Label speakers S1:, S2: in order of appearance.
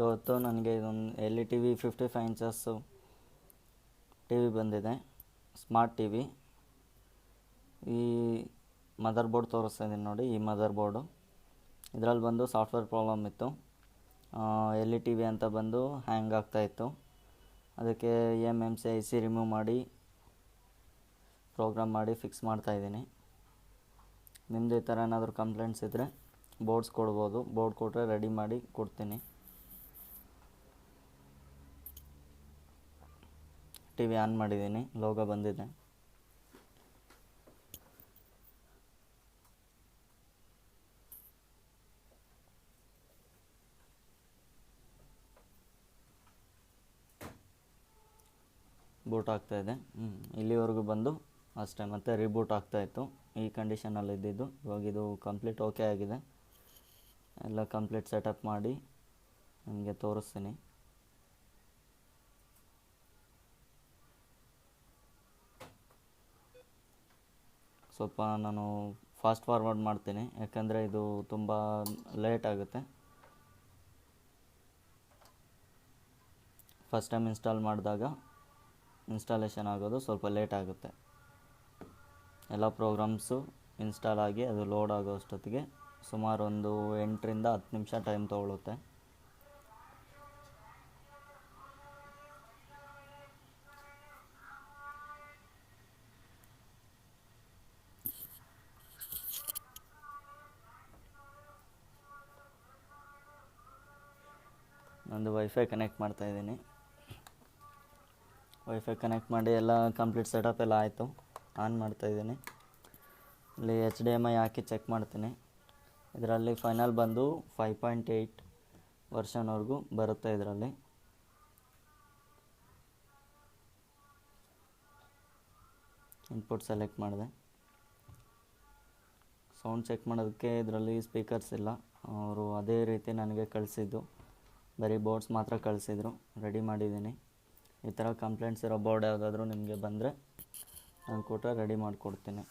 S1: ಇವತ್ತು ನನಗೆ ಇದೊಂದು L E T V 55 inches T V ಬಂದಿದೆ, ಸ್ಮಾರ್ಟ್ ಟಿ ವಿ. ಈ ಮದರ್ ಬೋರ್ಡ್ ತೋರಿಸ್ತಾ ಇದ್ದೀನಿ ನೋಡಿ, ಈ ಮದರ್ ಬೋರ್ಡು. ಇದರಲ್ಲಿ ಬಂದು ಸಾಫ್ಟ್ವೇರ್ ಪ್ರಾಬ್ಲಮ್ ಇತ್ತು. ಎಲ್ ಇ ಟಿ ವಿ ಅಂತ ಬಂದು ಹ್ಯಾಂಗ್ ಆಗ್ತಾಯಿತ್ತು. ಅದಕ್ಕೆ MMC ರಿಮೂವ್ ಮಾಡಿ ಪ್ರೋಗ್ರಾಮ್ ಮಾಡಿ ಫಿಕ್ಸ್ ಮಾಡ್ತಾಯಿದ್ದೀನಿ. ನಿಮ್ಮದು ಈ ಥರ ಏನಾದರೂ ಕಂಪ್ಲೇಂಟ್ಸ್ ಇದ್ದರೆ ಬೋರ್ಡ್ಸ್ ಕೊಡ್ಬೋದು, ಬೋರ್ಡ್ ಕೊಟ್ಟರೆ ರೆಡಿ ಮಾಡಿ ಕೊಡ್ತೀನಿ. ಟಿ ವಿ ಆನ್ ಮಾಡಿದ್ದೀನಿ, ಲೋಗೋ ಬಂದಿದೆ. ಬೂಟ್ ಆಗ್ತಾಯಿದೆ. ಇಲ್ಲಿವರೆಗೂ ಬಂದು ಅಷ್ಟೇ, ಮತ್ತು ರಿಬೂಟ್ ಆಗ್ತಾಯಿತ್ತು. ಈ ಕಂಡೀಷನಲ್ಲಿ ಇದ್ದಿದ್ದು. ಇವಾಗ ಇದು ಕಂಪ್ಲೀಟ್ ಓಕೆ ಆಗಿದೆ. ಎಲ್ಲ ಕಂಪ್ಲೀಟ್ ಸೆಟಪ್ ಮಾಡಿ ನಿಮಗೆ ತೋರಿಸ್ತೀನಿ. ಸ್ವಲ್ಪ ನಾನು ಫಾಸ್ಟ್ ಫಾರ್ವರ್ಡ್ ಮಾಡ್ತೀನಿ, ಯಾಕಂದರೆ ಇದು ತುಂಬ ಲೇಟ್ ಆಗುತ್ತೆ. ಫಸ್ಟ್ ಟೈಮ್ ಇನ್ಸ್ಟಾಲ್ ಮಾಡಿದಾಗ ಇನ್ಸ್ಟಾಲೇಷನ್ ಆಗೋದು ಸ್ವಲ್ಪ ಲೇಟ್ ಆಗುತ್ತೆ. ಎಲ್ಲ ಪ್ರೋಗ್ರಾಮ್ಸು ಇನ್ಸ್ಟಾಲ್ ಆಗಿ ಅದು ಲೋಡ್ ಆಗೋ ಅಷ್ಟೊತ್ತಿಗೆ ಸುಮಾರು ಒಂದು 8 ರಿಂದ 10 ನಿಮಿಷ ಟೈಮ್ ತೊಗೊಳುತ್ತೆ. ನಂದು ವೈಫೈ ಕನೆಕ್ಟ್ ಮಾಡ್ತಾಯಿದ್ದೀನಿ. ವೈಫೈ ಕನೆಕ್ಟ್ ಮಾಡಿ ಎಲ್ಲ ಕಂಪ್ಲೀಟ್ ಸೆಟಪ್ ಎಲ್ಲ ಆಯಿತು. ಆನ್ ಮಾಡ್ತಾಯಿದ್ದೀನಿ. ಇಲ್ಲಿ HDMI ಹಾಕಿ ಚೆಕ್ ಮಾಡ್ತೀನಿ. ಇದರಲ್ಲಿ ಫೈನಲ್ ಬಂದು 5.8 ವರ್ಷನ್ವರೆಗೂ ಬರುತ್ತೆ. ಇದರಲ್ಲಿ ಇನ್ಪುಟ್ ಸೆಲೆಕ್ಟ್ ಮಾಡಿದೆ. ಸೌಂಡ್ ಚೆಕ್ ಮಾಡೋದಕ್ಕೆ ಇದರಲ್ಲಿ ಸ್ಪೀಕರ್ಸ್ ಇಲ್ಲ. ಅವರು ಅದೇ ರೀತಿ ನನಗೆ ಕಳಿಸಿದ್ದು, ಬರೀ ಬೋರ್ಡ್ಸ್ ಮಾತ್ರ ಕಳಿಸಿದ್ರು. ರೆಡಿ ಮಾಡಿದ್ದೀನಿ. ಈ ಥರ ಕಂಪ್ಲೇಂಟ್ಸ್ ಇರೋ ಬೋರ್ಡ್ ಯಾವುದಾದ್ರೂ ನಿಮಗೆ ಬಂದರೆ ನಾನು ಕೊಟ್ಟರೆ ರೆಡಿ ಮಾಡಿಕೊಡ್ತೀನಿ.